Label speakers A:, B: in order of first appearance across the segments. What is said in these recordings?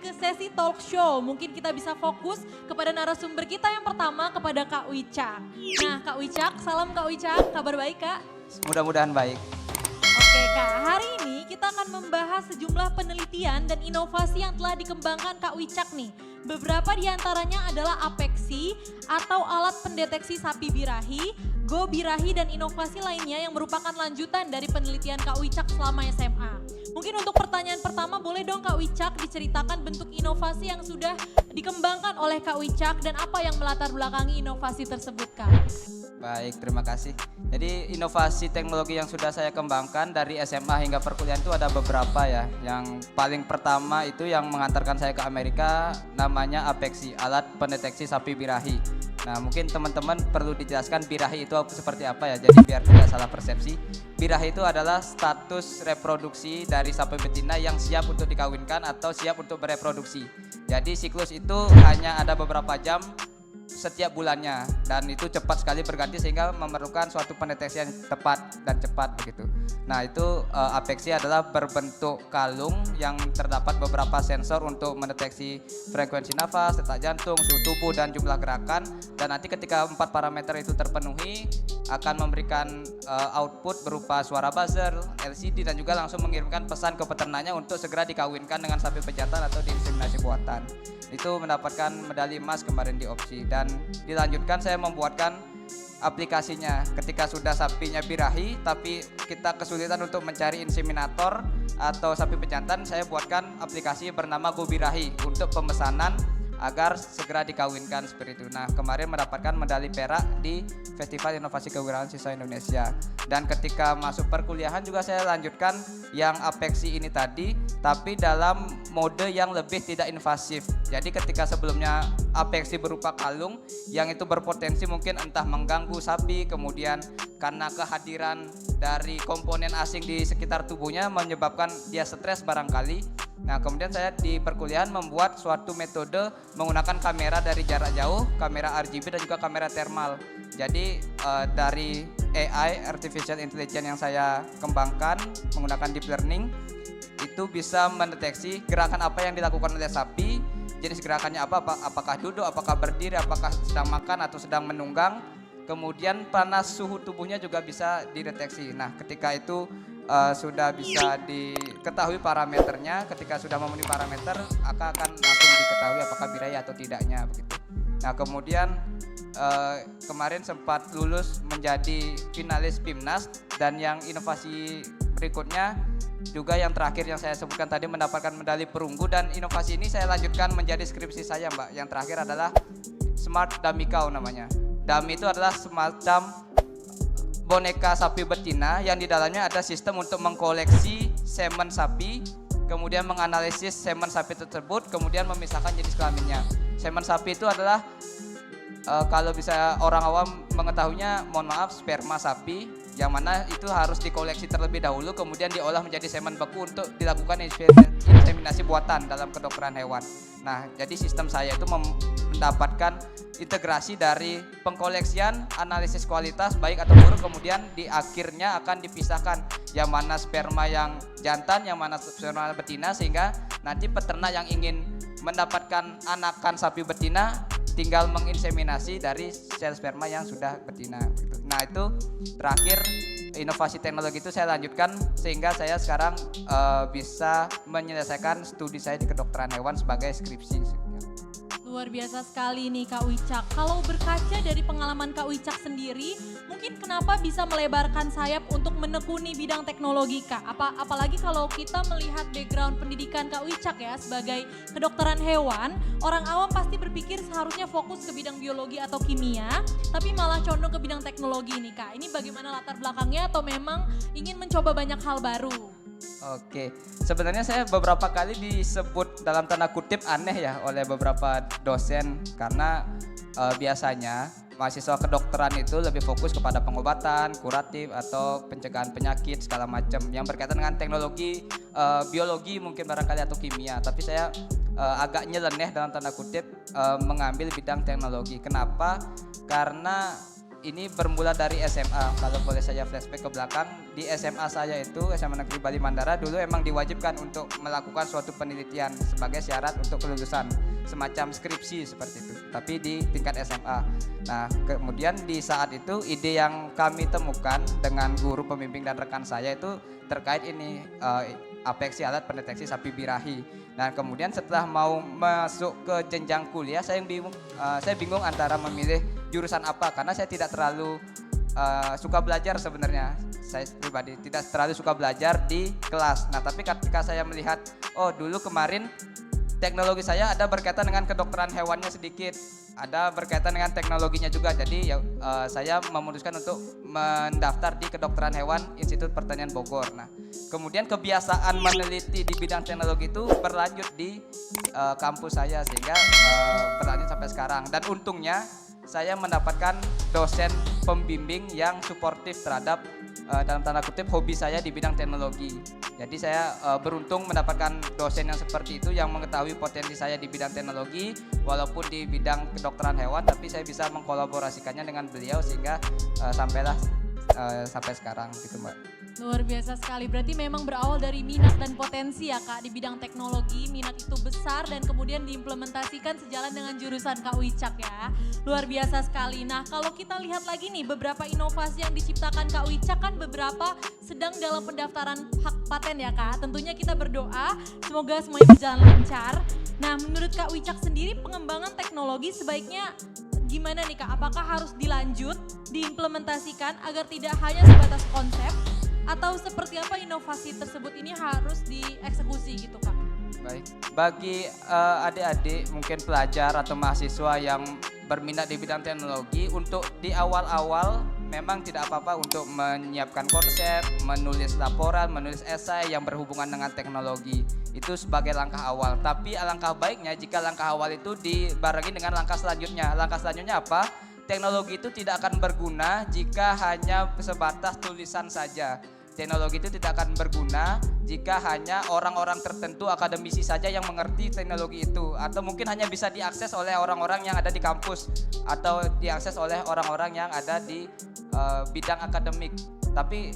A: ke sesi talk show. Mungkin kita bisa fokus kepada narasumber kita yang pertama, kepada Kak Wicak. Nah Kak Wicak, salam Kak Wicak, kabar baik Kak?
B: Mudah-mudahan baik.
A: Oke Kak, hari ini kita akan membahas sejumlah penelitian dan inovasi yang telah dikembangkan Kak Wicak nih. Beberapa diantaranya adalah Apexi atau alat pendeteksi sapi birahi, Go Birahi dan inovasi lainnya yang merupakan lanjutan dari penelitian Kak Wicak selama SMA. Mungkin untuk pertanyaan pertama boleh dong Kak Wicak diceritakan bentuk inovasi yang sudah dikembangkan oleh Kak Wicak dan apa yang melatar belakangi inovasi tersebut Kak?
B: Baik, terima kasih. Jadi inovasi teknologi yang sudah saya kembangkan dari SMA hingga perkuliahan itu ada beberapa ya. Yang paling pertama itu yang mengantarkan saya ke Amerika namanya Apexi, alat pendeteksi sapi birahi. Nah mungkin teman-teman perlu dijelaskan birahi itu seperti apa ya, jadi biar tidak salah persepsi. Birahi itu adalah status reproduksi dari sapi betina yang siap untuk dikawinkan atau siap untuk bereproduksi. Jadi siklus itu hanya ada beberapa jam setiap bulannya dan itu cepat sekali berganti sehingga memerlukan suatu pendeteksian tepat dan cepat begitu. Nah itu Apexi adalah berbentuk kalung yang terdapat beberapa sensor untuk mendeteksi frekuensi nafas, detak jantung, suhu tubuh dan jumlah gerakan, dan nanti ketika 4 parameter itu terpenuhi akan memberikan output berupa suara buzzer, LCD dan juga langsung mengirimkan pesan ke peternaknya untuk segera dikawinkan dengan sapi pejantan atau diinseminasi buatan. Itu mendapatkan medali emas kemarin di OPSI dan dilanjutkan saya membuatkan aplikasinya ketika sudah sapinya birahi tapi kita kesulitan untuk mencari inseminator atau sapi pejantan, saya buatkan aplikasi bernama Go Birahi untuk pemesanan agar segera dikawinkan seperti itu. Nah kemarin mendapatkan medali perak di Festival Inovasi Kewirausahaan Siswa Indonesia. Dan ketika masuk perkuliahan juga saya lanjutkan yang Apexi ini tadi, tapi dalam mode yang lebih tidak invasif. Jadi ketika sebelumnya Apexi berupa kalung yang itu berpotensi mungkin entah mengganggu sapi, kemudian karena kehadiran dari komponen asing di sekitar tubuhnya menyebabkan dia stres barangkali. Nah kemudian saya di perkuliahan membuat suatu metode menggunakan kamera dari jarak jauh, kamera RGB dan juga kamera thermal. Jadi dari AI, Artificial Intelligence yang saya kembangkan menggunakan deep learning, itu bisa mendeteksi gerakan apa yang dilakukan oleh sapi, jenis gerakannya apa, apakah duduk, apakah berdiri, apakah sedang makan atau sedang menunggang. Kemudian panas suhu tubuhnya juga bisa dideteksi. Nah ketika itu sudah bisa diketahui parameternya, ketika sudah memenuhi parameter akan langsung diketahui apakah birahi atau tidaknya begitu. Nah kemudian kemarin sempat lulus menjadi finalis PIMNAS dan yang inovasi berikutnya juga yang terakhir yang saya sebutkan tadi mendapatkan medali perunggu, dan inovasi ini saya lanjutkan menjadi skripsi saya Mbak. Yang terakhir adalah Smart Dummy Cow namanya. Dummy itu adalah semacam boneka sapi betina yang di dalamnya ada sistem untuk mengkoleksi semen sapi, kemudian menganalisis semen sapi tersebut, kemudian memisahkan jenis kelaminnya. Semen sapi itu adalah kalau bisa orang awam mengetahuinya, mohon maaf, sperma sapi yang mana itu harus dikoleksi terlebih dahulu kemudian diolah menjadi semen beku untuk dilakukan inseminasi buatan dalam kedokteran hewan. Nah, jadi sistem saya itu mendapatkan integrasi dari pengkoleksian, analisis kualitas baik atau buruk, kemudian di akhirnya akan dipisahkan yang mana sperma yang jantan, yang mana sperma betina, sehingga nanti peternak yang ingin mendapatkan anakan sapi betina tinggal menginseminasi dari sel sperma yang sudah betina. Nah itu terakhir inovasi teknologi itu saya lanjutkan sehingga saya sekarang bisa menyelesaikan studi saya di kedokteran hewan sebagai skripsi.
A: Luar biasa sekali nih Kak Wicak. Kalau berkaca dari pengalaman Kak Wicak sendiri, mungkin kenapa bisa melebarkan sayap untuk menekuni bidang teknologi Kak? Apalagi kalau kita melihat background pendidikan Kak Wicak ya sebagai kedokteran hewan, orang awam pasti berpikir seharusnya fokus ke bidang biologi atau kimia, tapi malah condong ke bidang teknologi nih Kak. Ini bagaimana latar belakangnya atau memang ingin mencoba banyak hal baru?
B: Oke, sebenarnya saya beberapa kali disebut dalam tanda kutip aneh ya oleh beberapa dosen karena biasanya mahasiswa kedokteran itu lebih fokus kepada pengobatan, kuratif atau pencegahan penyakit segala macam yang berkaitan dengan teknologi, biologi mungkin barangkali atau kimia. Tapi saya agak nyeleneh dalam tanda kutip mengambil bidang teknologi. Kenapa? Karena ini bermula dari SMA. Kalau boleh saya flashback ke belakang, di SMA saya itu SMA Negeri Bali Mandara dulu emang diwajibkan untuk melakukan suatu penelitian sebagai syarat untuk kelulusan, semacam skripsi seperti itu, tapi di tingkat SMA. Nah, kemudian di saat itu ide yang kami temukan dengan guru pembimbing dan rekan saya itu terkait ini apeksi alat pendeteksi sapi birahi. Nah, kemudian setelah mau masuk ke jenjang kuliah, saya bingung antara memilih jurusan apa karena saya tidak terlalu suka belajar sebenarnya. Saya pribadi tidak terlalu suka belajar di kelas. Nah, tapi ketika saya melihat, oh dulu kemarin teknologi saya ada berkaitan dengan kedokteran hewannya sedikit, ada berkaitan dengan teknologinya juga. Jadi saya memutuskan untuk mendaftar di kedokteran hewan Institut Pertanian Bogor. Nah, kemudian kebiasaan meneliti di bidang teknologi itu berlanjut di kampus saya sehingga berlanjut sampai sekarang. Dan untungnya saya mendapatkan dosen pembimbing yang suportif terhadap dalam tanda kutip hobi saya di bidang teknologi. Jadi saya beruntung mendapatkan dosen yang seperti itu yang mengetahui potensi saya di bidang teknologi walaupun di bidang kedokteran hewan, tapi saya bisa mengkolaborasikannya dengan beliau sehingga sampai sekarang gitu Mbak.
A: Luar biasa sekali, berarti memang berawal dari minat dan potensi ya Kak di bidang teknologi, minat itu besar dan kemudian diimplementasikan sejalan dengan jurusan Kak Wicak ya. Luar biasa sekali. Nah, kalau kita lihat lagi nih beberapa inovasi yang diciptakan Kak Wicak kan beberapa sedang dalam pendaftaran hak paten ya Kak. Tentunya kita berdoa semoga semuanya berjalan lancar. Nah, menurut Kak Wicak sendiri pengembangan teknologi sebaiknya gimana nih Kak? Apakah harus dilanjut, diimplementasikan agar tidak hanya sebatas konsep? Atau seperti apa inovasi tersebut ini harus dieksekusi gitu Kak?
B: Baik, bagi adik-adik mungkin pelajar atau mahasiswa yang berminat di bidang teknologi, untuk di awal-awal memang tidak apa-apa untuk menyiapkan konsep, menulis laporan, menulis esai yang berhubungan dengan teknologi. Itu sebagai langkah awal, tapi alangkah baiknya jika langkah awal itu dibarengi dengan langkah selanjutnya. Langkah selanjutnya apa? Teknologi itu tidak akan berguna jika hanya sebatas tulisan saja. Teknologi itu tidak akan berguna jika hanya orang-orang tertentu akademisi saja yang mengerti teknologi itu, atau mungkin hanya bisa diakses oleh orang-orang yang ada di kampus atau diakses oleh orang-orang yang ada di bidang akademik. Tapi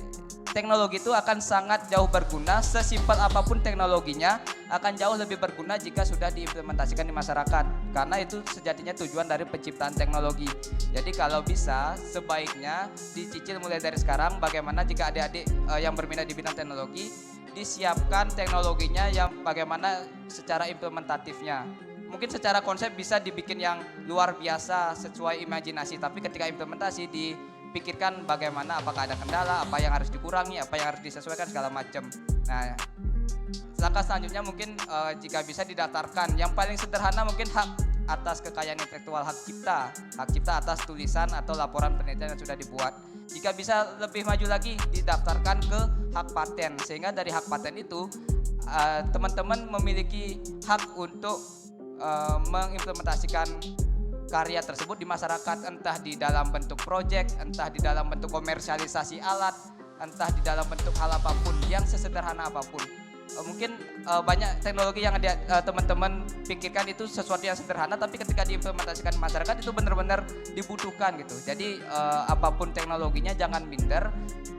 B: teknologi itu akan sangat jauh berguna, sesimpel apapun teknologinya akan jauh lebih berguna jika sudah diimplementasikan di masyarakat, karena itu sejatinya tujuan dari penciptaan teknologi. Jadi kalau bisa sebaiknya dicicil mulai dari sekarang bagaimana jika adik-adik yang berminat di bidang teknologi disiapkan teknologinya yang bagaimana secara implementatifnya. Mungkin secara konsep bisa dibikin yang luar biasa sesuai imajinasi, tapi ketika implementasi dipikirkan bagaimana, apakah ada kendala, apa yang harus dikurangi, apa yang harus disesuaikan segala macam. Nah, langkah selanjutnya mungkin jika bisa didaftarkan. Yang paling sederhana mungkin hak atas kekayaan intelektual, hak cipta atas tulisan atau laporan penelitian yang sudah dibuat. Jika bisa lebih maju lagi didaftarkan ke hak paten, sehingga dari hak paten itu teman-teman memiliki hak untuk mengimplementasikan karya tersebut di masyarakat, entah di dalam bentuk proyek, entah di dalam bentuk komersialisasi alat, entah di dalam bentuk hal apapun yang sesederhana apapun. Mungkin banyak teknologi yang teman-teman pikirkan itu sesuatu yang sederhana, tapi ketika diimplementasikan di masyarakat itu benar-benar dibutuhkan gitu. Jadi apapun teknologinya jangan minder,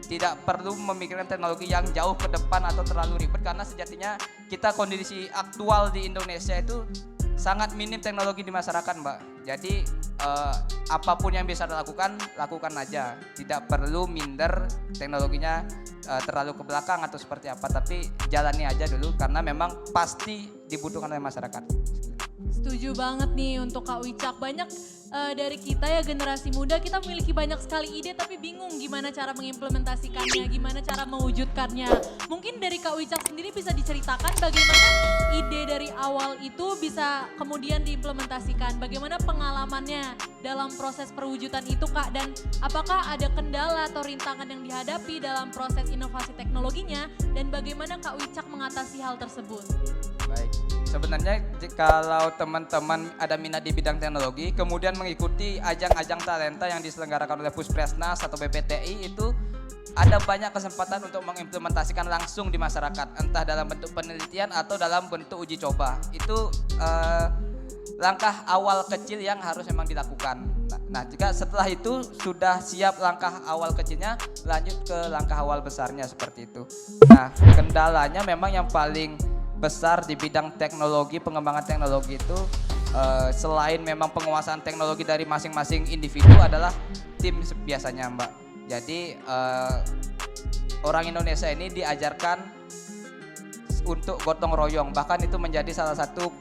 B: tidak perlu memikirkan teknologi yang jauh ke depan atau terlalu ribet, karena sejatinya kita kondisi aktual di Indonesia itu sangat minim teknologi di masyarakat Mbak. Jadi apapun yang bisa dilakukan, lakukan aja. Tidak perlu minder teknologinya terlalu ke belakang atau seperti apa, tapi jalani aja dulu karena memang pasti dibutuhkan oleh masyarakat.
A: Setuju banget nih untuk Kak Wicak. Banyak dari kita ya generasi muda, kita memiliki banyak sekali ide tapi bingung gimana cara mengimplementasikannya, gimana cara mewujudkannya. Mungkin dari Kak Wicak sendiri bisa diceritakan bagaimana ide dari awal itu bisa kemudian diimplementasikan. Bagaimana pengalamannya dalam proses perwujudan itu Kak, dan apakah ada kendala atau rintangan yang dihadapi dalam proses inovasi teknologinya, dan bagaimana Kak Wicak mengatasi hal tersebut?
B: Baik, sebenarnya kalau teman-teman ada minat di bidang teknologi, kemudian mengikuti ajang-ajang talenta yang diselenggarakan oleh Puspresnas atau BPTI, itu ada banyak kesempatan untuk mengimplementasikan langsung di masyarakat, entah dalam bentuk penelitian atau dalam bentuk uji coba. Itu langkah awal kecil yang harus memang dilakukan. Nah, jika setelah itu sudah siap langkah awal kecilnya, lanjut ke langkah awal besarnya seperti itu. Nah, kendalanya memang yang paling besar di bidang teknologi, pengembangan teknologi itu selain memang penguasaan teknologi dari masing-masing individu adalah tim biasanya, Mbak. Jadi orang Indonesia ini diajarkan untuk gotong royong, bahkan itu menjadi salah satu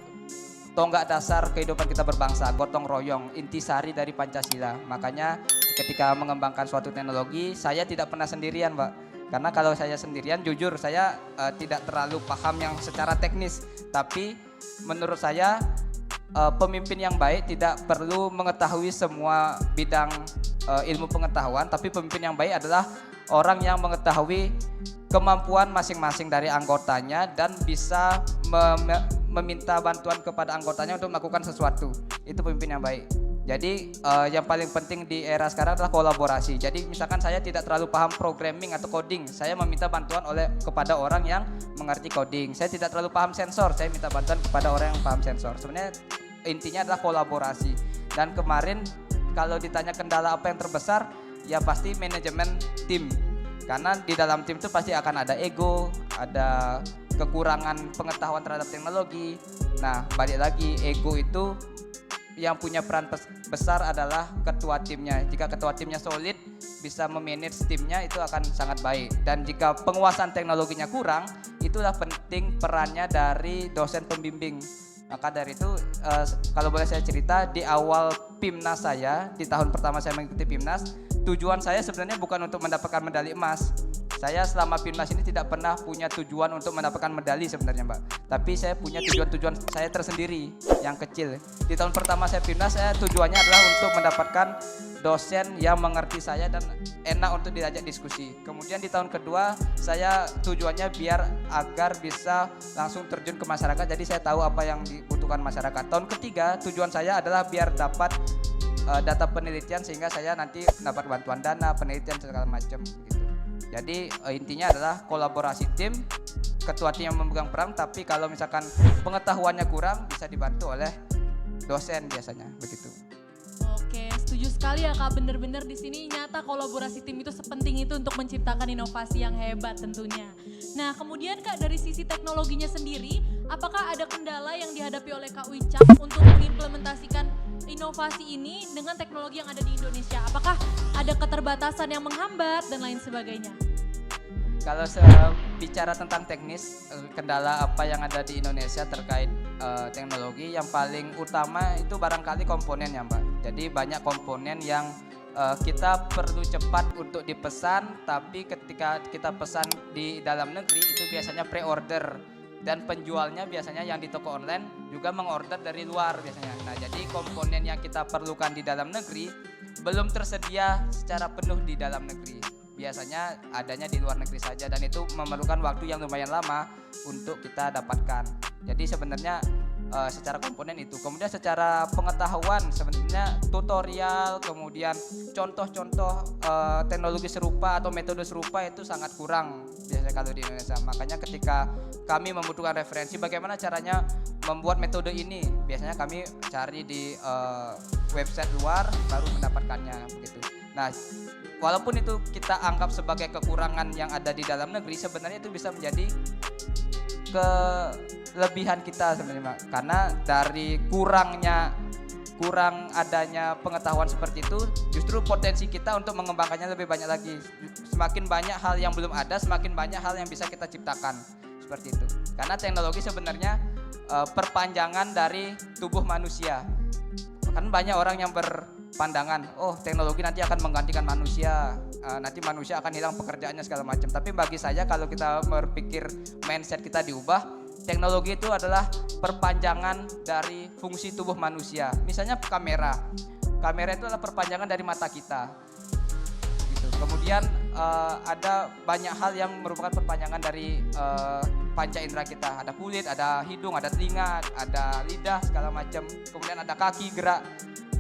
B: tonggak dasar kehidupan kita berbangsa, gotong royong, intisari dari Pancasila. Makanya ketika mengembangkan suatu teknologi, saya tidak pernah sendirian, Mbak. Karena kalau saya sendirian, jujur saya tidak terlalu paham yang secara teknis. Tapi menurut saya pemimpin yang baik tidak perlu mengetahui semua bidang ilmu pengetahuan, tapi pemimpin yang baik adalah orang yang mengetahui kemampuan masing-masing dari anggotanya dan bisa meminta bantuan kepada anggotanya untuk melakukan sesuatu. Itu pemimpin yang baik. Jadi yang paling penting di era sekarang adalah kolaborasi. Jadi misalkan saya tidak terlalu paham programming atau coding, saya meminta bantuan kepada orang yang mengerti coding. Saya tidak terlalu paham sensor, saya minta bantuan kepada orang yang paham sensor. Sebenarnya intinya adalah kolaborasi. Dan kemarin kalau ditanya kendala apa yang terbesar, ya pasti manajemen tim. Karena di dalam tim itu pasti akan ada ego, ada kekurangan pengetahuan terhadap teknologi. Nah, balik lagi, ego itu yang punya peran besar adalah ketua timnya. Jika ketua timnya solid, bisa memanage timnya, itu akan sangat baik. Dan jika penguasaan teknologinya kurang, itulah penting perannya dari dosen pembimbing. Maka dari itu, kalau boleh saya cerita, di awal PIMNAS saya, di tahun pertama saya mengikuti PIMNAS, tujuan saya sebenarnya bukan untuk mendapatkan medali emas. Saya selama PIMNAS ini tidak pernah punya tujuan untuk mendapatkan medali sebenarnya, Mbak. Tapi saya punya tujuan-tujuan saya tersendiri yang kecil. Di tahun pertama saya PIMNAS, saya tujuannya adalah untuk mendapatkan dosen yang mengerti saya dan enak untuk diajak diskusi. Kemudian di tahun kedua saya tujuannya biar agar bisa langsung terjun ke masyarakat. Jadi saya tahu apa yang dibutuhkan masyarakat. Tahun ketiga tujuan saya adalah biar dapat data penelitian sehingga saya nanti dapat bantuan dana, penelitian segala macam gitu. Jadi intinya adalah kolaborasi tim, ketua tim yang memegang peran, tapi kalau misalkan pengetahuannya kurang bisa dibantu oleh dosen biasanya begitu.
A: Oke, setuju sekali ya Kak, bener-bener di sini nyata kolaborasi tim itu sepenting itu untuk menciptakan inovasi yang hebat tentunya. Nah kemudian Kak, dari sisi teknologinya sendiri, apakah ada kendala yang dihadapi oleh Kak Wicak untuk mengimplementasikan inovasi ini dengan teknologi yang ada di Indonesia? Apakah ada keterbatasan yang menghambat dan lain sebagainya?
B: Kalau saya bicara tentang teknis, kendala apa yang ada di Indonesia terkait teknologi, yang paling utama itu barangkali komponen ya Mbak. Jadi banyak komponen yang kita perlu cepat untuk dipesan, tapi ketika kita pesan di dalam negeri itu biasanya pre-order. Dan penjualnya biasanya yang di toko online juga mengorder dari luar biasanya. Nah jadi komponen yang kita perlukan di dalam negeri belum tersedia secara penuh di dalam negeri. Biasanya adanya di luar negeri saja dan itu memerlukan waktu yang lumayan lama untuk kita dapatkan. Jadi sebenarnya secara komponen itu. Kemudian secara pengetahuan sebenarnya tutorial, kemudian contoh-contoh teknologi serupa atau metode serupa itu sangat kurang biasanya kalau di Indonesia. Makanya ketika kami membutuhkan referensi bagaimana caranya membuat metode ini, biasanya kami cari di website luar baru mendapatkannya begitu. Nah, walaupun itu kita anggap sebagai kekurangan yang ada di dalam negeri, sebenarnya itu bisa menjadi kelebihan kita sebenarnya, karena dari kurang adanya pengetahuan seperti itu, justru potensi kita untuk mengembangkannya lebih banyak lagi. Semakin banyak hal yang belum ada, semakin banyak hal yang bisa kita ciptakan seperti itu. Karena teknologi sebenarnya perpanjangan dari tubuh manusia. Kan banyak orang yang berpandangan, oh teknologi nanti akan menggantikan manusia, nanti manusia akan hilang pekerjaannya segala macam. Tapi bagi saya kalau kita berpikir mindset kita diubah, teknologi itu adalah perpanjangan dari fungsi tubuh manusia. Misalnya kamera itu adalah perpanjangan dari mata kita. Gitu. Kemudian ada banyak hal yang merupakan perpanjangan dari panca indera kita. Ada kulit, ada hidung, ada telinga, ada lidah segala macam. Kemudian ada kaki gerak.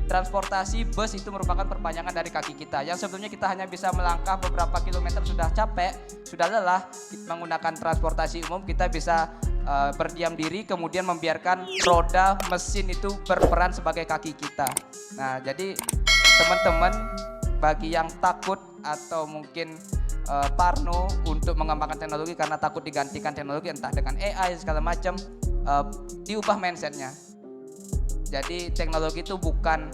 B: Transportasi bus itu merupakan perpanjangan dari kaki kita. Yang sebelumnya kita hanya bisa melangkah beberapa kilometer sudah capek, sudah lelah. Menggunakan transportasi umum kita bisa berdiam diri, kemudian membiarkan roda mesin itu berperan sebagai kaki kita. Nah, jadi teman-teman bagi yang takut atau mungkin parno untuk mengembangkan teknologi karena takut digantikan teknologi entah dengan AI segala macam, diubah mindsetnya. Jadi teknologi itu bukan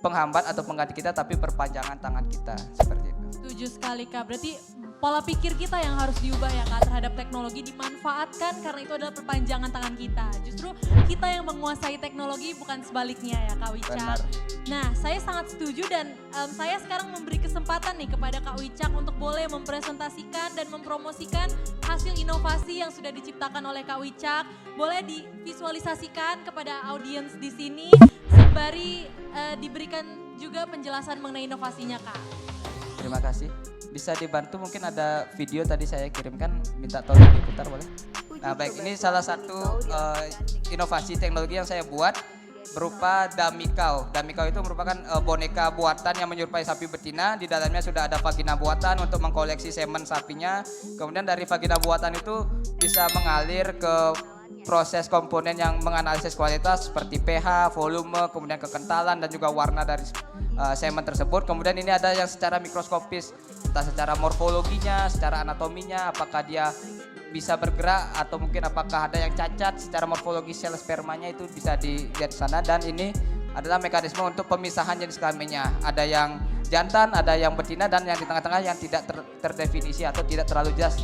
B: penghambat atau pengganti kita, tapi perpanjangan tangan kita, seperti itu.
A: Setuju sekali Kak, berarti pola pikir kita yang harus diubah ya Kak terhadap teknologi, dimanfaatkan karena itu adalah perpanjangan tangan kita. Justru kita yang menguasai teknologi bukan sebaliknya ya Kak Wicak.
B: Benar.
A: Nah saya sangat setuju dan saya sekarang memberi kesempatan nih kepada Kak Wicak untuk boleh mempresentasikan dan mempromosikan hasil inovasi yang sudah diciptakan oleh Kak Wicak. Boleh divisualisasikan kepada audiens di sini sembari diberikan juga penjelasan mengenai inovasinya Kak.
B: Terima kasih. Bisa dibantu, mungkin ada video tadi saya kirimkan, minta tolong diputar boleh? Nah baik, ini salah satu inovasi teknologi yang saya buat berupa dummy cow. Dummy cow itu merupakan boneka buatan yang menyerupai sapi betina. Di dalamnya sudah ada vagina buatan untuk mengkoleksi semen sapinya. Kemudian dari vagina buatan itu bisa mengalir ke proses komponen yang menganalisis kualitas seperti pH, volume, kemudian kekentalan dan juga warna dari semen tersebut. Kemudian ini ada yang secara mikroskopis, entah secara morfologinya, secara anatominya, apakah dia bisa bergerak atau mungkin apakah ada yang cacat secara morfologi sel spermanya, itu bisa dilihat di sana. Dan ini adalah mekanisme untuk pemisahan jenis kelaminnya. Ada yang jantan, ada yang betina, dan yang di tengah-tengah yang tidak terdefinisi atau tidak terlalu jelas.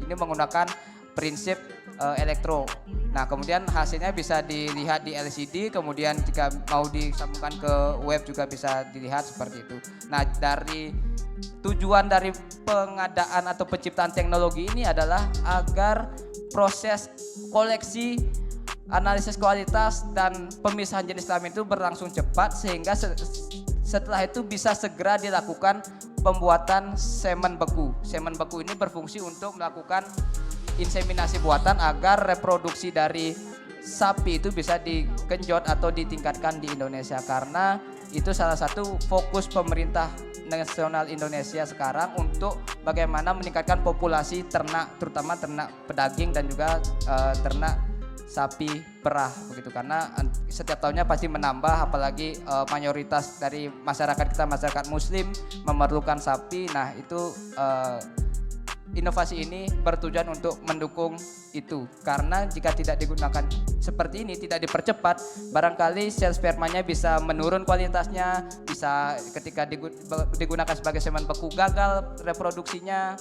B: Ini menggunakan prinsip elektro. Nah kemudian hasilnya bisa dilihat di LCD, kemudian jika mau disambungkan ke web juga bisa dilihat seperti itu. Nah dari tujuan dari pengadaan atau penciptaan teknologi ini adalah agar proses koleksi, analisis kualitas dan pemisahan jenis kelamin itu berlangsung cepat, sehingga setelah itu bisa segera dilakukan pembuatan semen beku. Semen beku ini berfungsi untuk melakukan inseminasi buatan agar reproduksi dari sapi itu bisa digenjot atau ditingkatkan di Indonesia, karena itu salah satu fokus pemerintah nasional Indonesia sekarang untuk bagaimana meningkatkan populasi ternak, terutama ternak pedaging dan juga ternak sapi perah begitu, karena setiap tahunnya pasti menambah, apalagi mayoritas dari masyarakat kita masyarakat muslim memerlukan sapi. Nah itu inovasi ini bertujuan untuk mendukung itu, karena jika tidak digunakan seperti ini, tidak dipercepat, barangkali sel spermanya bisa menurun kualitasnya, bisa ketika digunakan sebagai semen beku gagal reproduksinya,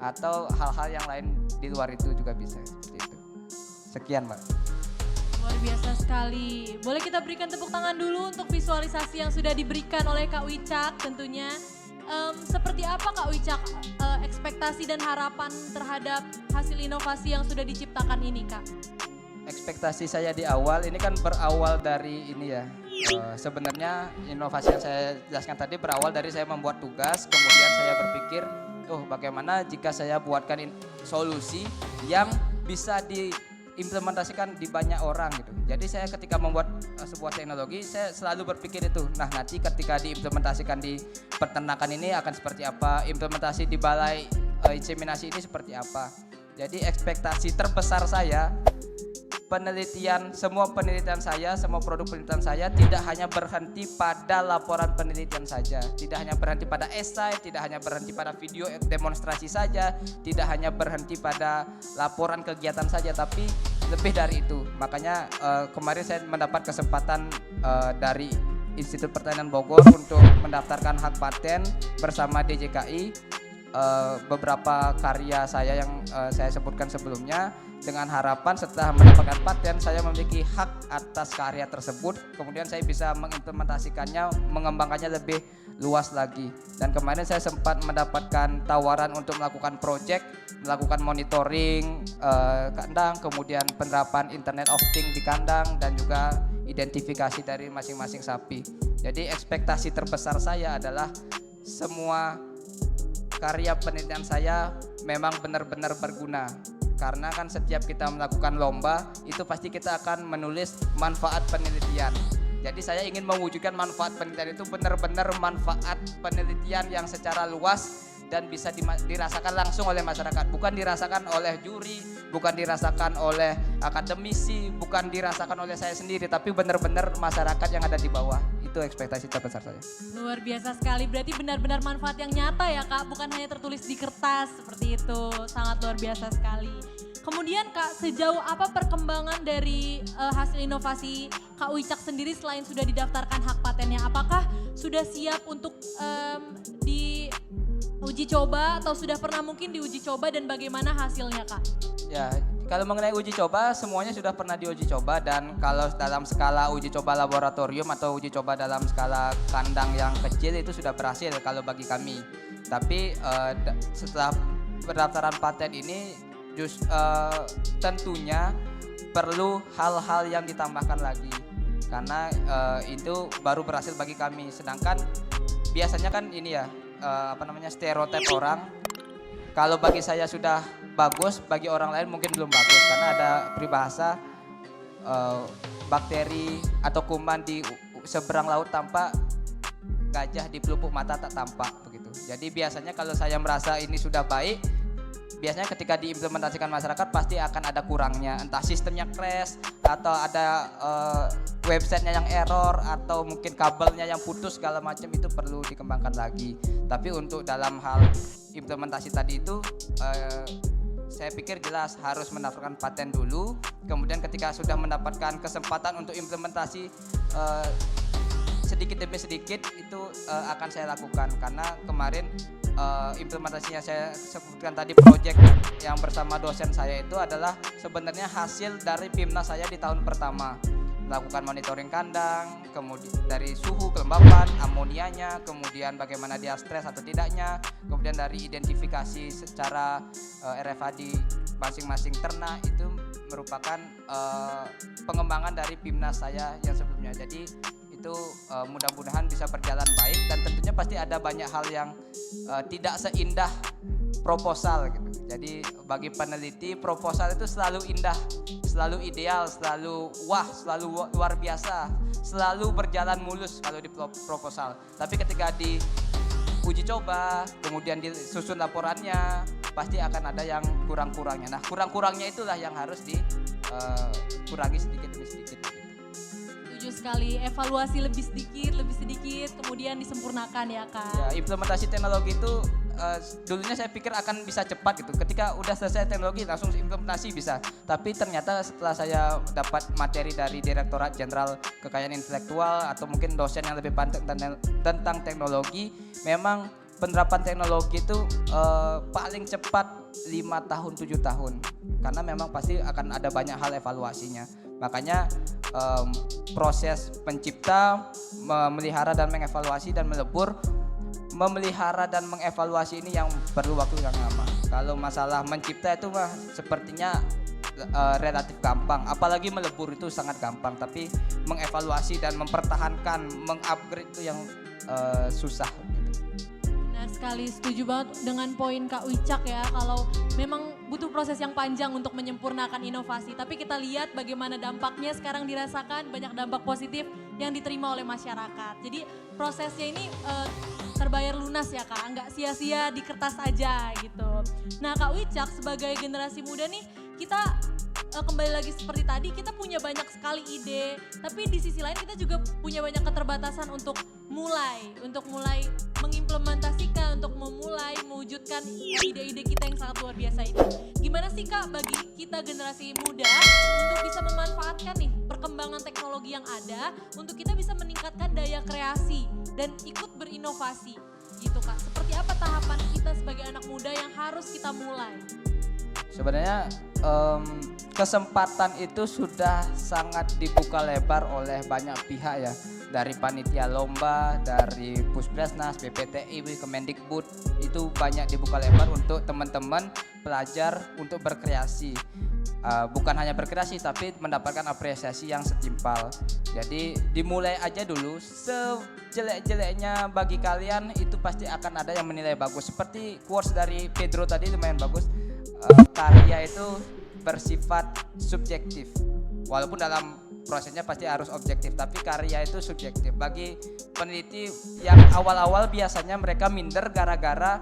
B: atau hal-hal yang lain di luar itu juga bisa. Seperti itu. Sekian Mbak.
A: Luar biasa sekali. Boleh kita berikan tepuk tangan dulu untuk visualisasi yang sudah diberikan oleh Kak Wicak tentunya. Seperti apa Kak Wicak ekspektasi dan harapan terhadap hasil inovasi yang sudah diciptakan ini Kak?
B: Ekspektasi saya di awal ini kan berawal dari ini ya, sebenarnya inovasi yang saya jelaskan tadi berawal dari saya membuat tugas, kemudian saya berpikir, bagaimana jika saya buatkan solusi yang bisa diimplementasikan di banyak orang gitu. Jadi saya ketika membuat sebuah teknologi, saya selalu berpikir itu, nah nanti ketika diimplementasikan di peternakan ini akan seperti apa, implementasi di balai inseminasi ini seperti apa. Jadi ekspektasi terbesar saya, semua penelitian saya, semua produk penelitian saya tidak hanya berhenti pada laporan penelitian saja, tidak hanya berhenti pada esai, tidak hanya berhenti pada video demonstrasi saja, tidak hanya berhenti pada laporan kegiatan saja, tapi lebih dari itu. Makanya kemarin saya mendapat kesempatan dari Institut Pertanian Bogor untuk mendaftarkan hak paten bersama DJKI beberapa karya saya yang saya sebutkan sebelumnya, dengan harapan setelah mendapatkan paten saya memiliki hak atas karya tersebut, kemudian saya bisa mengimplementasikannya, mengembangkannya lebih luas lagi. Dan kemarin saya sempat mendapatkan tawaran untuk melakukan project, melakukan monitoring kandang, kemudian penerapan Internet of Things di kandang, dan juga identifikasi dari masing-masing sapi. Jadi ekspektasi terbesar saya adalah semua karya penelitian saya memang benar-benar berguna. Karena kan setiap kita melakukan lomba, itu pasti kita akan menulis manfaat penelitian. Jadi saya ingin mewujudkan manfaat penelitian itu benar-benar manfaat penelitian yang secara luas dan bisa dirasakan langsung oleh masyarakat, bukan dirasakan oleh juri, bukan dirasakan oleh akademisi, bukan dirasakan oleh saya sendiri, tapi benar-benar masyarakat yang ada di bawah. Itu ekspektasi terbesar saya.
A: Luar biasa sekali, berarti benar-benar manfaat yang nyata ya Kak, bukan hanya tertulis di kertas seperti itu, sangat luar biasa sekali. Kemudian Kak, sejauh apa perkembangan dari hasil inovasi Kak Wicak sendiri selain sudah didaftarkan hak patennya? Apakah sudah siap untuk diuji coba atau sudah pernah mungkin diuji coba dan bagaimana hasilnya Kak?
B: Ya, kalau mengenai uji coba semuanya sudah pernah diuji coba, dan kalau dalam skala uji coba laboratorium atau uji coba dalam skala kandang yang kecil itu sudah berhasil kalau bagi kami. Tapi setelah pendaftaran paten ini tentunya perlu hal-hal yang ditambahkan lagi, karena itu baru berhasil bagi kami. Sedangkan biasanya kan ini ya stereotip orang, kalau bagi saya sudah bagus, bagi orang lain mungkin belum bagus, karena ada peribahasa bakteri atau kuman di seberang laut tampak, gajah di pelupuk mata tak tampak begitu. Jadi biasanya kalau saya merasa ini sudah baik, biasanya ketika diimplementasikan masyarakat pasti akan ada kurangnya, entah sistemnya crash atau ada websitenya yang error atau mungkin kabelnya yang putus segala macam, itu perlu dikembangkan lagi. Tapi untuk dalam hal implementasi tadi itu saya pikir jelas harus mendaftarkan paten dulu, kemudian ketika sudah mendapatkan kesempatan untuk implementasi sedikit demi sedikit itu akan saya lakukan, karena kemarin implementasinya saya sebutkan tadi, proyek yang bersama dosen saya itu adalah sebenarnya hasil dari PIMNAS saya di tahun pertama. Melakukan monitoring kandang, kemudian dari suhu, kelembapan, amonianya, kemudian bagaimana dia stres atau tidaknya, kemudian dari identifikasi secara RFA di masing-masing ternak, itu merupakan pengembangan dari PIMNAS saya yang sebelumnya. Jadi itu mudah-mudahan bisa berjalan baik, dan tentunya pasti ada banyak hal yang tidak seindah proposal gitu. Jadi bagi peneliti, proposal itu selalu indah, selalu ideal, selalu wah, selalu luar biasa, selalu berjalan mulus kalau di proposal. Tapi ketika di uji coba, kemudian disusun laporannya, pasti akan ada yang kurang-kurangnya. Nah, kurang-kurangnya itulah yang harus dikurangi sedikit demi sedikit.
A: Setuju sekali, evaluasi lebih sedikit, kemudian disempurnakan ya Kak.
B: Ya, implementasi teknologi itu dulunya saya pikir akan bisa cepat gitu. Ketika udah selesai teknologi langsung implementasi bisa. Tapi ternyata setelah saya dapat materi dari Direktorat Jenderal Kekayaan Intelektual atau mungkin dosen yang lebih pandai tentang teknologi, memang penerapan teknologi itu paling cepat 5 tahun 7 tahun. Karena memang pasti akan ada banyak hal evaluasinya. Makanya proses pencipta, memelihara dan mengevaluasi dan melebur, memelihara dan mengevaluasi ini yang perlu waktu yang lama. Kalau masalah mencipta itu mah sepertinya relatif gampang, apalagi melebur itu sangat gampang, tapi mengevaluasi dan mempertahankan, mengupgrade itu yang susah gitu.
A: Benar sekali, setuju banget dengan poin Kak Wicak ya, kalau memang butuh proses yang panjang untuk menyempurnakan inovasi, tapi kita lihat bagaimana dampaknya sekarang dirasakan, banyak dampak positif yang diterima oleh masyarakat. Jadi prosesnya ini terbayar lunas ya Kak, nggak sia-sia di kertas aja gitu. Nah Kak Wicak sebagai generasi muda nih, kita kembali lagi seperti tadi, kita punya banyak sekali ide, tapi di sisi lain kita juga punya banyak keterbatasan untuk mulai mengimplementasikan, untuk memulai mewujudkan ide-ide kita yang sangat luar biasa itu. Gimana sih Kak bagi kita generasi muda untuk bisa memanfaatkan nih perkembangan teknologi yang ada untuk kita bisa meningkatkan daya kreasi dan ikut berinovasi gitu Kak. Seperti apa tahapan kita sebagai anak muda yang harus kita mulai?
B: Sebenarnya kesempatan itu sudah sangat dibuka lebar oleh banyak pihak ya. Dari panitia lomba, dari Puspresnas, PPTI, Kemendikbud, itu banyak dibuka lebar untuk teman-teman pelajar untuk berkreasi. Bukan hanya berkreasi tapi mendapatkan apresiasi yang setimpal. Jadi dimulai aja dulu, sejelek-jeleknya bagi kalian itu pasti akan ada yang menilai bagus. Seperti quotes dari Pedro tadi lumayan bagus, karya itu bersifat subjektif. Walaupun dalam prosesnya pasti harus objektif, tapi karya itu subjektif. Bagi peneliti yang awal-awal biasanya mereka minder gara-gara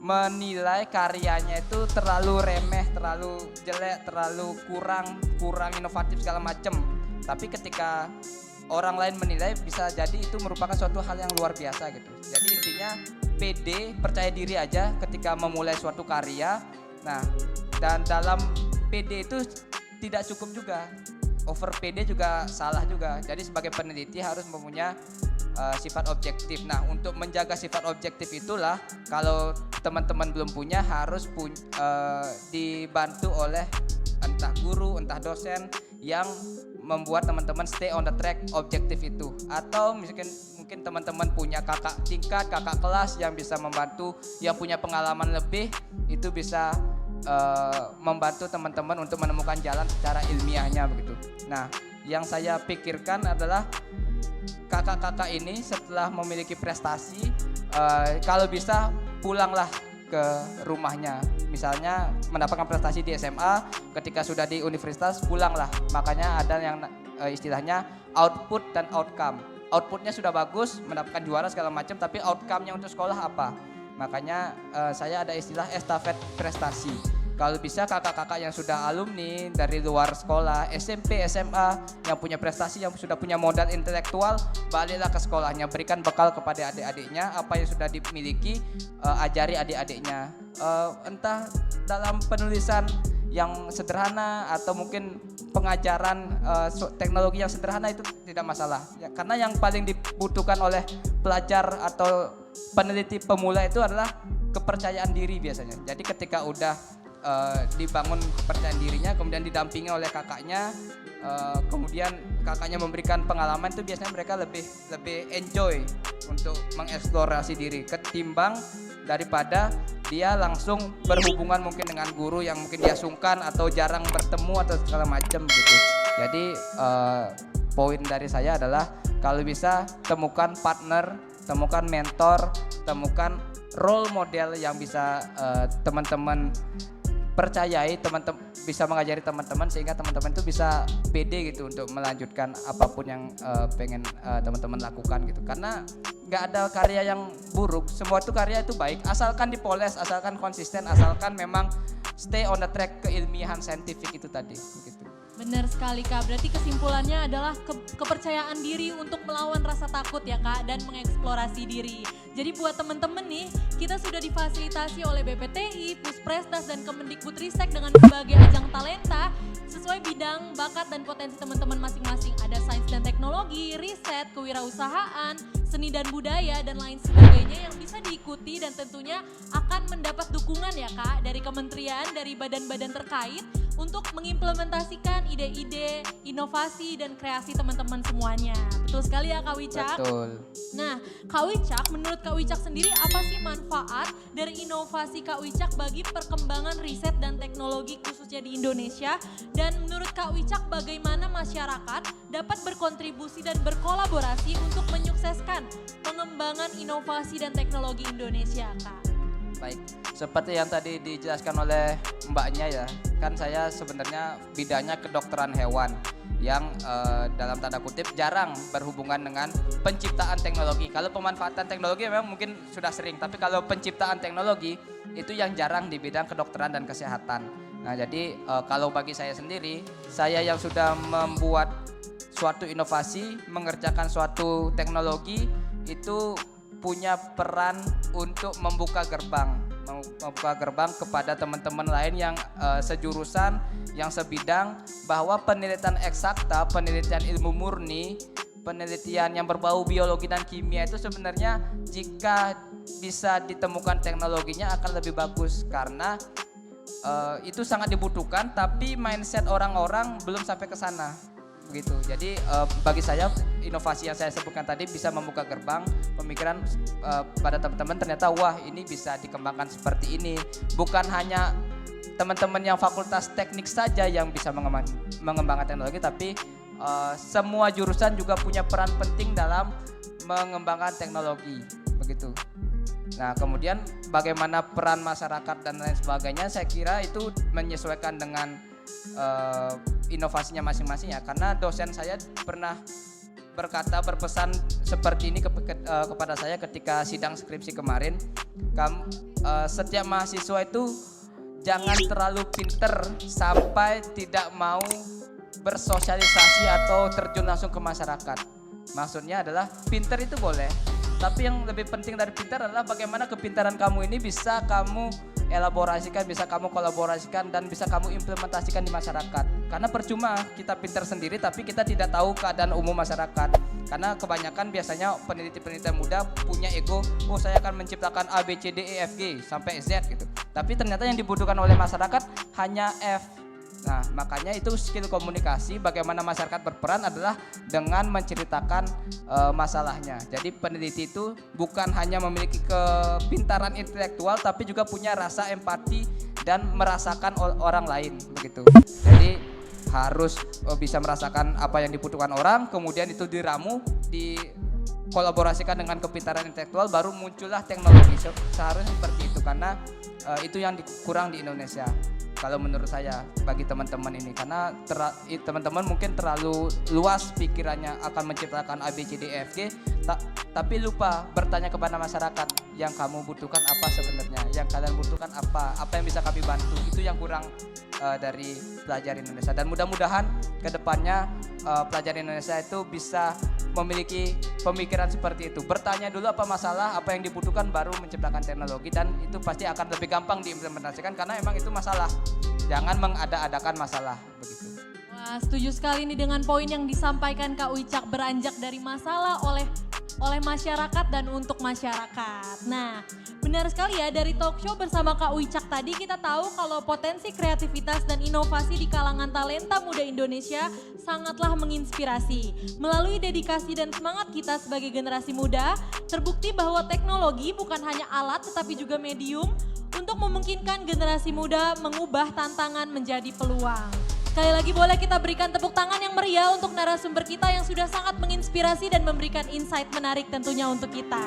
B: menilai karyanya itu terlalu remeh, terlalu jelek, terlalu kurang inovatif segala macem. Tapi ketika orang lain menilai, bisa jadi itu merupakan suatu hal yang luar biasa gitu. Jadi intinya pede, percaya diri aja ketika memulai suatu karya. Nah, dan dalam pede itu tidak cukup juga, over pede juga salah juga. Jadi sebagai peneliti harus mempunyai sifat objektif. Nah, untuk menjaga sifat objektif itulah kalau teman-teman belum punya harus dibantu oleh entah guru, entah dosen yang membuat teman-teman stay on the track objektif itu. Atau mungkin teman-teman punya kakak tingkat, kakak kelas yang bisa membantu, yang punya pengalaman lebih, itu bisa membantu teman-teman untuk menemukan jalan secara ilmiahnya begitu. Nah, yang saya pikirkan adalah kakak-kakak ini setelah memiliki prestasi, kalau bisa pulanglah ke rumahnya. Misalnya mendapatkan prestasi di SMA, ketika sudah di universitas pulanglah. Makanya ada yang istilahnya output dan outcome. Outputnya sudah bagus, mendapatkan juara segala macam, tapi outcome-nya untuk sekolah apa? Makanya saya ada istilah estafet prestasi. Kalau bisa kakak-kakak yang sudah alumni dari luar sekolah, SMP, SMA, yang punya prestasi, yang sudah punya modal intelektual, baliklah ke sekolahnya, berikan bekal kepada adik-adiknya, apa yang sudah dimiliki, ajari adik-adiknya. Entah dalam penulisan yang sederhana atau mungkin pengajaran teknologi yang sederhana itu tidak masalah. Ya, karena yang paling dibutuhkan oleh pelajar atau peneliti pemula itu adalah kepercayaan diri biasanya. Jadi ketika udah dibangun kepercayaan dirinya, kemudian didampingi oleh kakaknya, kemudian kakaknya memberikan pengalaman, itu biasanya mereka lebih enjoy untuk mengeksplorasi diri ketimbang daripada dia langsung berhubungan mungkin dengan guru yang mungkin dia sungkan atau jarang bertemu atau segala macam gitu. Jadi poin dari saya adalah kalau bisa temukan partner, temukan mentor, temukan role model yang bisa teman-teman percayai, teman-teman bisa mengajari teman-teman sehingga teman-teman itu bisa pede gitu untuk melanjutkan apapun yang pengen teman-teman lakukan gitu. Karena nggak ada karya yang buruk, semua itu karya itu baik asalkan dipoles, asalkan konsisten, asalkan memang stay on the track keilmiahan saintifik itu tadi begitu.
A: Benar sekali Kak, berarti kesimpulannya adalah kepercayaan diri untuk melawan rasa takut ya Kak, dan mengeksplorasi diri. Jadi buat teman-teman nih, kita sudah difasilitasi oleh BPTI, Puspresdas dan Kemendikbudristek dengan berbagai ajang talenta sesuai bidang, bakat dan potensi teman-teman masing-masing. Ada sains dan teknologi, riset, kewirausahaan, seni dan budaya dan lain sebagainya yang bisa diikuti dan tentunya akan mendapat dukungan ya Kak dari kementerian, dari badan-badan terkait untuk mengimplementasikan ide-ide, inovasi dan kreasi teman-teman semuanya. Betul sekali ya Kak Wicak?
B: Betul.
A: Nah Kak Wicak, menurut Kak Wicak sendiri apa sih manfaat dari inovasi Kak Wicak bagi perkembangan riset dan teknologi khususnya di Indonesia? Dan menurut Kak Wicak bagaimana masyarakat dapat berkontribusi dan berkolaborasi untuk menyukseskan pengembangan inovasi dan teknologi Indonesia Kak?
B: Baik, seperti yang tadi dijelaskan oleh mbaknya ya, kan saya sebenarnya bidangnya kedokteran hewan yang dalam tanda kutip jarang berhubungan dengan penciptaan teknologi. Kalau pemanfaatan teknologi memang mungkin sudah sering, tapi kalau penciptaan teknologi itu yang jarang di bidang kedokteran dan kesehatan. Nah jadi kalau bagi saya sendiri, saya yang sudah membuat suatu inovasi, mengerjakan suatu teknologi itu punya peran untuk membuka gerbang kepada teman-teman lain yang sejurusan, yang sebidang, bahwa penelitian eksakta, penelitian ilmu murni, penelitian yang berbau biologi dan kimia itu sebenarnya jika bisa ditemukan teknologinya akan lebih bagus karena itu sangat dibutuhkan, tapi mindset orang-orang belum sampai ke sana. Begitu. Jadi bagi saya inovasi yang saya sebutkan tadi bisa membuka gerbang pemikiran pada teman-teman, ternyata wah ini bisa dikembangkan seperti ini. Bukan hanya teman-teman yang fakultas teknik saja yang bisa mengembangkan teknologi, tapi semua jurusan juga punya peran penting dalam mengembangkan teknologi. Begitu. Nah kemudian bagaimana peran masyarakat dan lain sebagainya, saya kira itu menyesuaikan dengan inovasinya masing-masing ya, karena dosen saya pernah berpesan seperti ini kepada saya ketika sidang skripsi kemarin. Setiap mahasiswa itu jangan terlalu pinter sampai tidak mau bersosialisasi atau terjun langsung ke masyarakat. Maksudnya adalah pinter itu boleh, tapi yang lebih penting dari pinter adalah bagaimana kepintaran kamu ini bisa kamu elaborasikan, bisa kamu kolaborasikan, dan bisa kamu implementasikan di masyarakat. Karena percuma kita pinter sendiri tapi kita tidak tahu keadaan umum masyarakat. Karena kebanyakan biasanya peneliti-peneliti muda punya ego, oh saya akan menciptakan A, B, C, D, E, F, G sampai Z gitu. Tapi ternyata yang dibutuhkan oleh masyarakat hanya F. Nah, makanya itu skill komunikasi bagaimana masyarakat berperan adalah dengan menceritakan masalahnya. Jadi peneliti itu bukan hanya memiliki kepintaran intelektual tapi juga punya rasa empati dan merasakan orang lain begitu. Jadi harus bisa merasakan apa yang dibutuhkan orang, kemudian itu diramu, dikolaborasikan dengan kepintaran intelektual, baru muncullah teknologi. Seharusnya seperti itu karena itu yang kurang di Indonesia. Kalau menurut saya bagi teman-teman ini, karena teman-teman mungkin terlalu luas pikirannya akan menciptakan A, B, C, D, E, F, G, tapi lupa bertanya kepada masyarakat yang kamu butuhkan apa sebenarnya, yang kalian butuhkan apa yang bisa kami bantu. Itu yang kurang dari pelajar Indonesia, dan mudah-mudahan kedepannya pelajar Indonesia itu bisa memiliki pemikiran seperti itu. Bertanya dulu apa masalah, apa yang dibutuhkan, baru menciptakan teknologi, dan itu pasti akan lebih gampang diimplementasikan karena emang itu masalah. Jangan mengada-adakan masalah begitu.
A: Wah, setuju sekali nih dengan poin yang disampaikan Kak Wicak, beranjak dari masalah oleh masyarakat dan untuk masyarakat. Nah, benar sekali ya, dari talk show bersama Kak Wicak tadi kita tahu kalau potensi kreativitas dan inovasi di kalangan talenta muda Indonesia sangatlah menginspirasi. Melalui dedikasi dan semangat kita sebagai generasi muda, terbukti bahwa teknologi bukan hanya alat tetapi juga medium untuk memungkinkan generasi muda mengubah tantangan menjadi peluang. Sekali lagi boleh kita berikan tepuk tangan yang meriah untuk narasumber kita yang sudah sangat menginspirasi dan memberikan insight menarik tentunya untuk kita.